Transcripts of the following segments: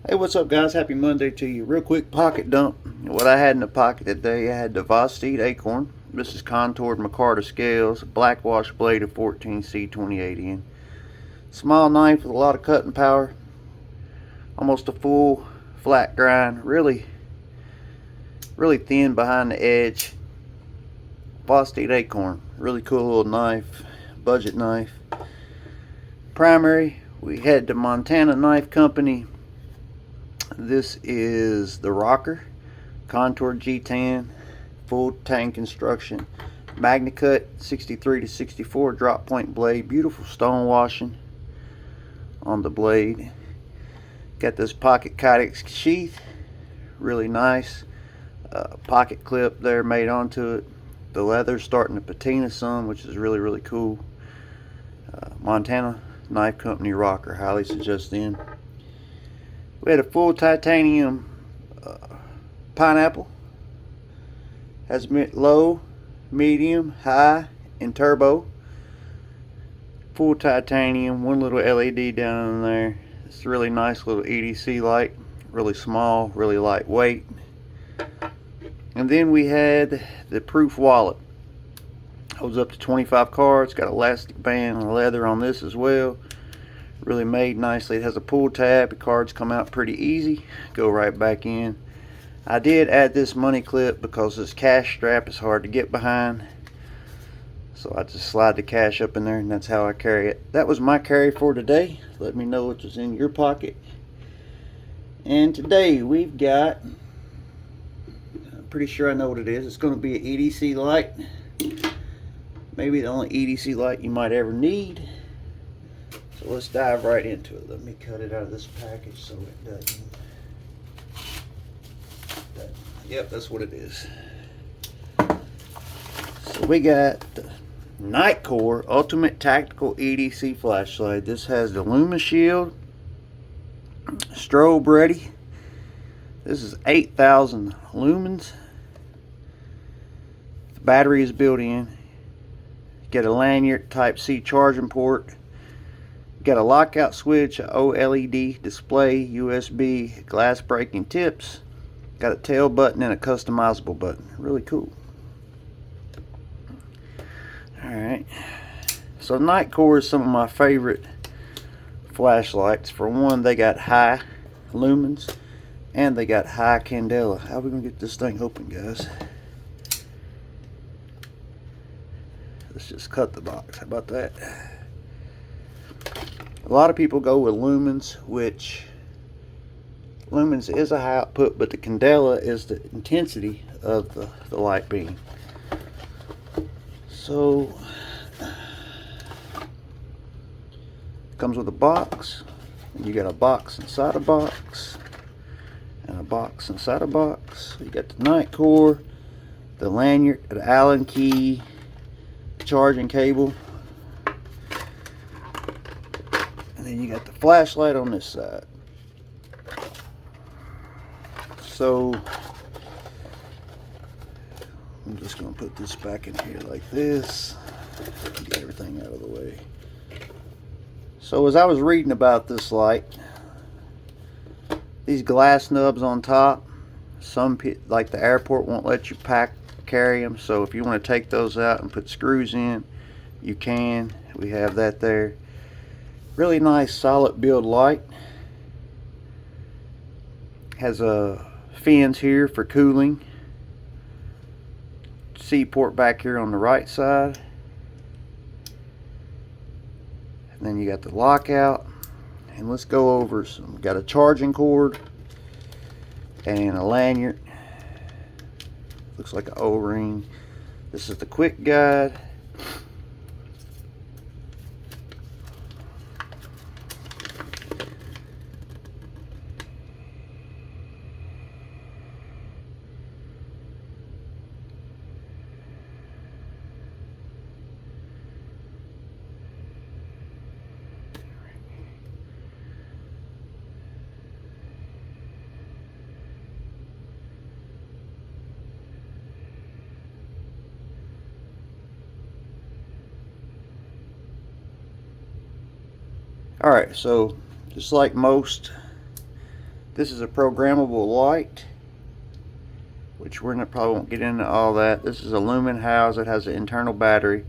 Hey, what's up, guys? Happy Monday to you. Real quick pocket dump. What I had in the pocket today, I had the Powerful.Edc Acorn. This is contoured micarta scales, black wash blade of 14C 28N. Small knife with a lot of cutting power. Almost a full flat grind. Really thin behind the edge. Powerful.Edc Acorn. Really cool little knife. Budget knife. Primary, we had the Montana Knife Company. This is the rocker, contour G10, full tang construction, MagnaCut 63 to 64 drop point blade, beautiful stone washing on the blade. Got this pocket kydex sheath, really nice. Pocket clip there made onto it. The leather's starting to patina some, which is really cool. Montana Knife Company rocker, highly suggest them. We had a full titanium pineapple. Has low, medium, high, and turbo. Full titanium, one little LED down in there. It's a really nice little EDC light. Really small, really lightweight. And then we had the proof wallet. Holds up to 25 cards. Got elastic band and leather on this as well. Really made nicely. It has a pull tab. The cards come out pretty easy. Go right back in. I did add this money clip because this cash strap is hard to get behind. So I just slide the cash up in there, and that's how I carry it. That was my carry for today. Let me know what was in your pocket. And today we've got, I'm pretty sure I know what it is. It's going to be an EDC light. Maybe the only EDC light you might ever need. So let's dive right into it. Let me cut it out of this package so it doesn't. Yep, that's what it is. So we got the Nightcore Ultimate Tactical EDC flashlight. This has the Luma Shield, strobe ready. This is 8,000 lumens. The battery is built in. Get a lanyard Type C charging port. Got a lockout switch, a OLED display, USB, glass breaking tips. Got a tail button and a customizable button. Really cool. Alright. So Nightcore is some of my favorite flashlights. For one, they got high lumens and they got high candela. How are we going to get this thing open, guys? Let's just cut the box. How about that? A lot of people go with lumens, which lumens is a high output, but the candela is the intensity of the light beam. So it comes with a box, and you got a box inside a box, and a box inside a box. You got the Nightcore, the lanyard, the Allen key, charging cable. And then you got the flashlight on this side. So I'm just going to put this back in here like this. Get everything out of the way. So as I was reading about this light, these glass nubs on top, some like the airport won't let you carry them. So if you want to take those out and put screws in, you can. We have that there. Really nice solid build light. Has a fins here for cooling. C port back here on the right side. And then you got the lockout. And let's go over some. Got a charging cord and a lanyard. Looks like an O-ring. This is the quick guide. Alright, so just like most This is a programmable light, which probably won't get into all that. This is a lumen house. It has an internal battery.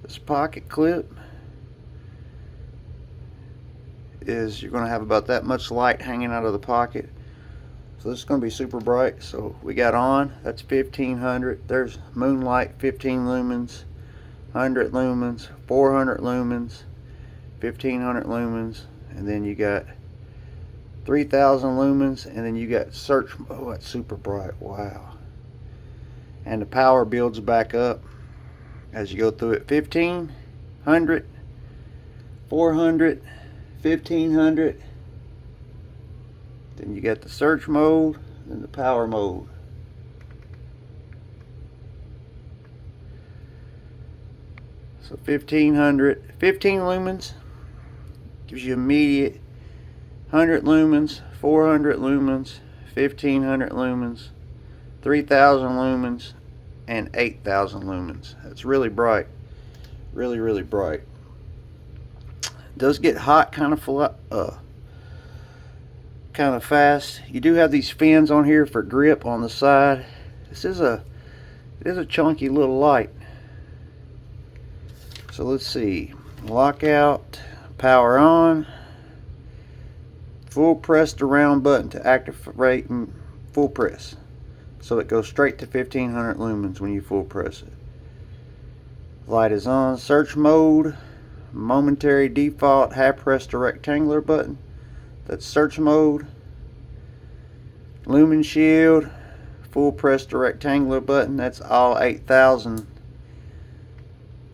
This pocket clip is, you're going to have about that much light hanging out of the pocket. So this is going to be super bright. So we got on, that's 1500. There's moonlight, 15 lumens, 100 lumens, 400 lumens, 1500 lumens, and then you got 3000 lumens, and then you got search. Oh, that's super bright. Wow. And the power builds back up as you go through it. 1500, 400, 1500. Then you got the search mode and the power mode. So 1500, 15 lumens gives you immediate, 100 lumens, 400 lumens, 1500 lumens, 3000 lumens, and 8000 lumens. That's really bright. Really, really bright. It does get hot kind of fast. You do have these fins on here for grip on the side. It is a chunky little light. So let's see. Lockout, power on. Full press the round button to activate full press. So it goes straight to 1500 lumens when you full press it. Light is on. Search mode. Momentary default. Half press the rectangular button. That's search mode. Lumen shield. Full press the rectangular button. That's all 8000.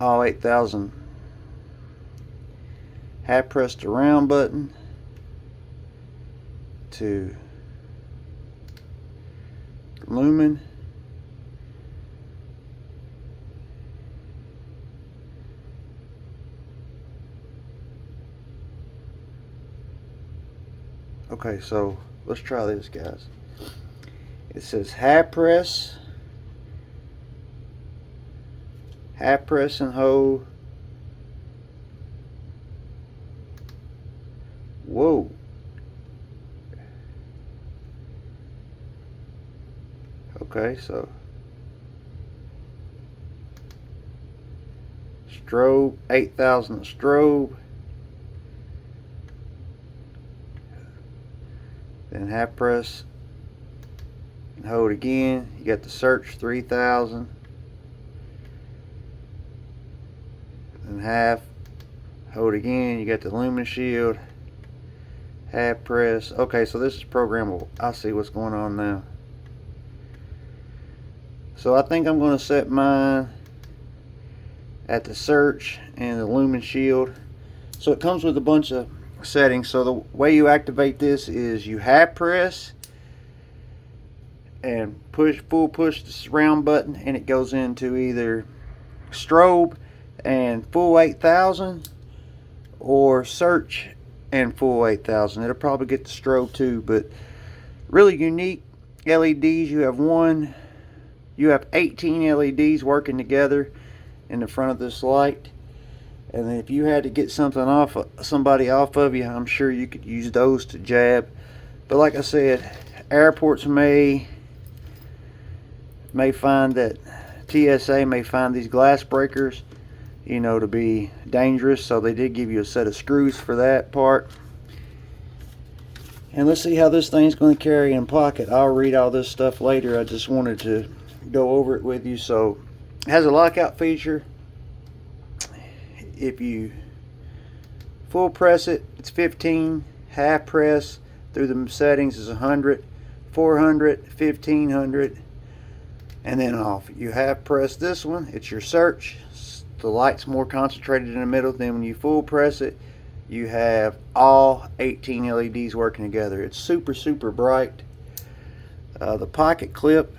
All 8000. Half press the round button to lumen. Okay, so let's try this, guys. It says half press and hold. Whoa. Okay, so strobe, 8000 strobe. Then half press and hold again. You got the search, 3000. And half, hold again. You got the lumen shield. Half press. Okay, so this is programmable. I see what's going on now. So I think I'm going to set mine at the search and the lumen shield. So it comes with a bunch of settings. So the way you activate this is you half press and full push the round button, and it goes into either strobe and full 8000 or search and full 8000. It'll probably get the strobe too, but really unique LEDs. You have 18 LEDs working together in the front of this light. And then if you had to get somebody off of you, I'm sure you could use those to jab. But like I said, airports may find that TSA may find these glass breakers, you know, to be dangerous. So they did give you a set of screws for that part. And let's see how this thing's going to carry in pocket. I'll read all this stuff later. I just wanted to go over it with you. So it has a lockout feature. If you full press it, it's 15. Half press through the settings is 100, 400, 1500, and then off. You half press this one, it's your search. The light's more concentrated in the middle. Then when you full press it, you have all 18 LEDs working together. It's super, super bright. The pocket clip,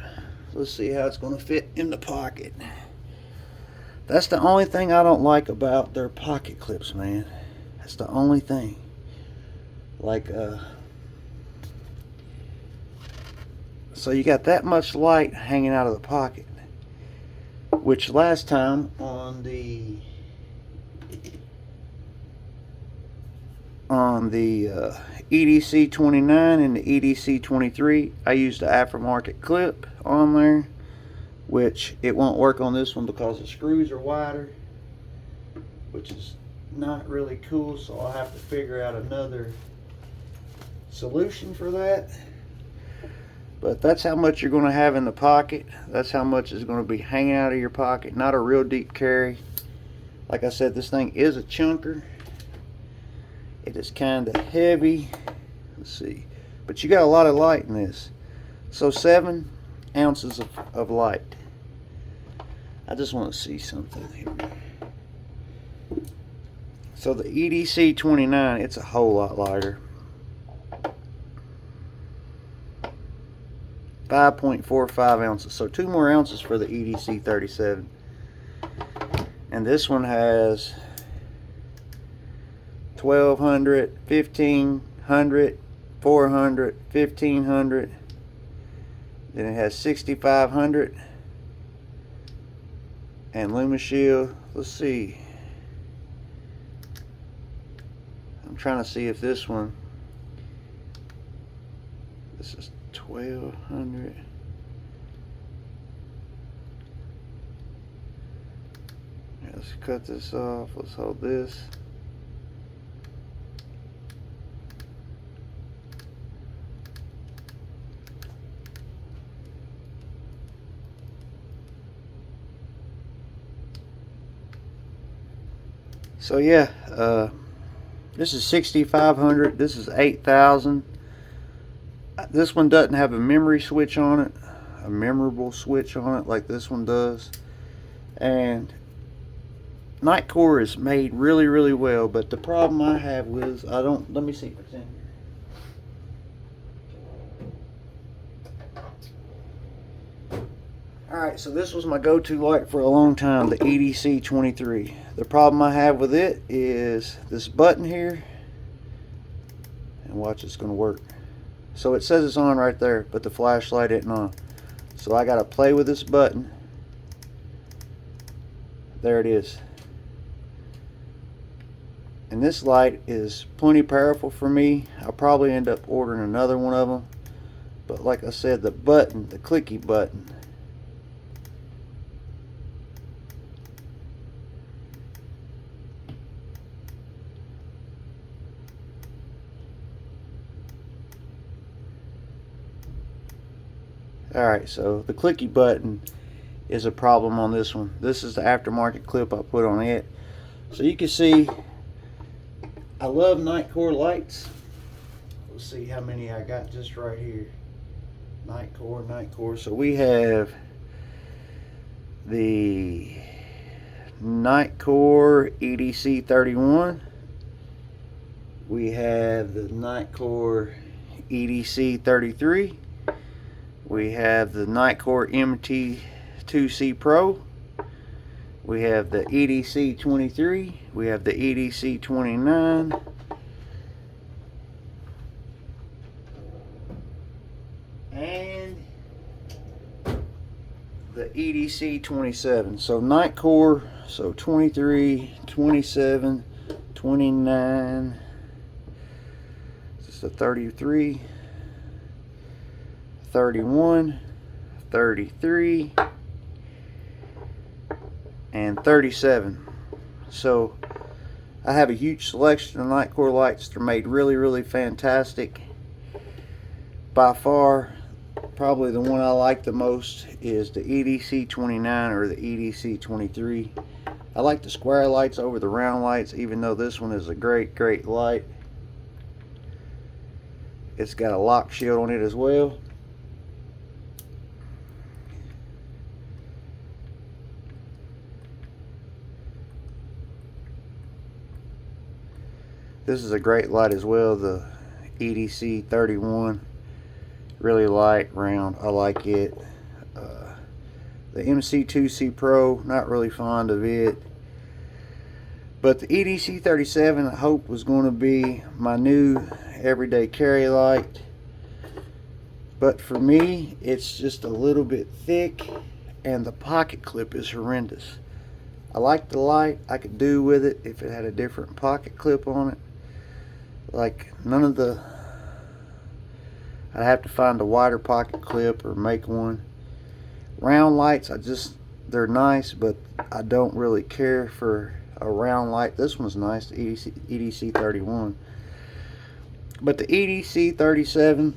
let's see how it's going to fit in the pocket. That's the only thing I don't like about their pocket clips, man. That's the only thing. Like, so you got that much light hanging out of the pocket, which last time on the EDC 29 and the EDC 23. I used the aftermarket clip on there, which it won't work on this one because the screws are wider, which is not really cool, so I'll have to figure out another solution for that. But that's how much you're going to have in the pocket. That's how much is going to be hanging out of your pocket. Not a real deep carry. Like I said, this thing is a chunker. It is kind of heavy. Let's see, but you got a lot of light in this. So 7 ounces of light. I just want to see something here. So the EDC 29, it's a whole lot lighter. 5.45 ounces. So 2 more ounces for the EDC 37. And this one has 1200, 1500, 400, 1500. Then it has 6500. And LumaShield, let's see. I'm trying to see if this one, this is 1200. Let's cut this off. Let's hold this. So yeah, this is 6,500. This is 8,000. This one doesn't have a memory switch on it, a memorable switch on it like this one does. And Nitecore is made really, really well, but the problem I have with I don't. Let me see if it's in here. Alright, so this was my go-to light for a long time, the EDC 23. The problem I have with it is this button here, and watch, it's going to work. So it says it's on right there, but the flashlight isn't on. So I got to play with this button. There it is. And this light is plenty powerful for me. I'll probably end up ordering another one of them. But like I said, the button, the clicky button, alright, so the clicky button is a problem on this one. This is the aftermarket clip I put on it. So you can see I love Nitecore lights. Let's see how many I got just right here. Nitecore. So we have the Nitecore EDC 31. We have the Nitecore EDC 33. We have the Nitecore MT2C Pro. We have the EDC 23. We have the EDC 29. And the EDC 27. So Nitecore, so 23, 27, 29. This is the 33. 31, 33, and 37. So I have a huge selection of Nitecore lights. They're made really, really fantastic. By far, probably the one I like the most is the EDC 29 or the EDC 23. I like the square lights over the round lights, even though this one is a great, great light. It's got a lock shield on it as well. This is a great light as well, the EDC 31. Really light, round. I like it. The MC2C Pro, not really fond of it. But the EDC 37 I hope was going to be my new everyday carry light. But for me, it's just a little bit thick and the pocket clip is horrendous. I like the light. I could do with it if it had a different pocket clip on it. Like none of the I'd have to find a wider pocket clip or make one. Round lights, they're nice, but I don't really care for a round light. This one's nice, the EDC 31. But the EDC 37,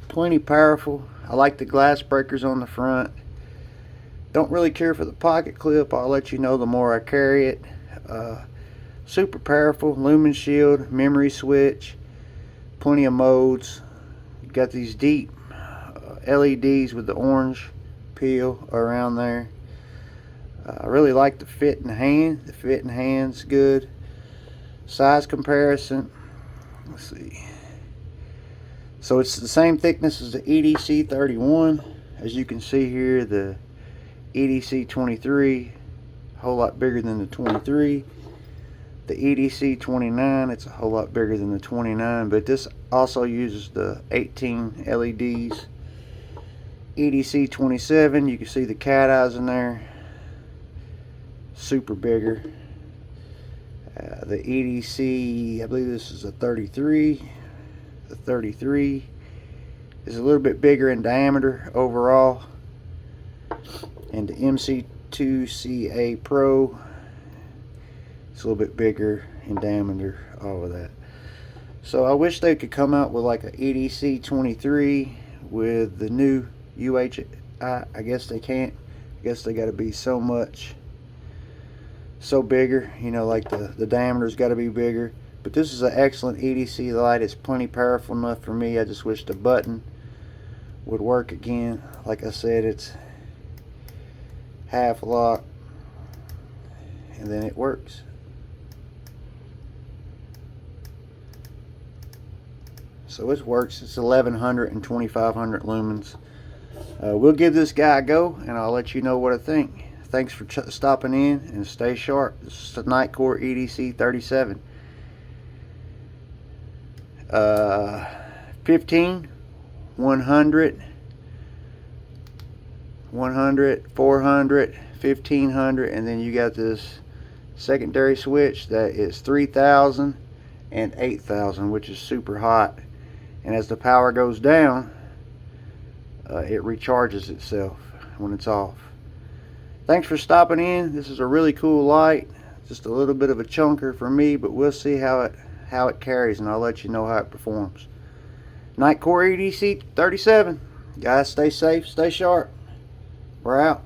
plenty powerful. I like the glass breakers on the front. Don't really care for the pocket clip. I'll let you know the more I carry it. Super powerful, lumen shield, memory switch, plenty of modes. You got these deep LEDs with the orange peel around there. I really like the fit in the hand. The fit in the hand's good. Size comparison. Let's see. So it's the same thickness as the EDC 31. As you can see here, the EDC 23, a whole lot bigger than the 23. The EDC 29, it's a whole lot bigger than the 29, but this also uses the 18 LEDs. EDC 27, you can see the cat eyes in there. Super bigger. The EDC, I believe this is a 33. The 33 is a little bit bigger in diameter overall. And the MC2CA Pro, it's a little bit bigger in diameter, all of that. So I wish they could come out with like a EDC 23 with the new UHI. I guess they can't. I guess they got to be so bigger, you know, like the diameter's got to be bigger. But this is an excellent EDC light. It's plenty powerful enough for me. I just wish the button would work again. Like I said, it's half lock and then it works. So it works. It's 1100 and 2500 lumens. We'll give this guy a go and I'll let you know what I think. Thanks for stopping in, and stay sharp. This is the Nitecore EDC 37. 15, 100, 100, 400, 1500, and then you got this secondary switch that is 3000 and 8000, which is super hot. And as the power goes down, it recharges itself when it's off. Thanks for stopping in. This is a really cool light. Just a little bit of a chunker for me, but we'll see how it carries, and I'll let you know how it performs. Nitecore EDC 37. Guys, stay safe, stay sharp. We're out.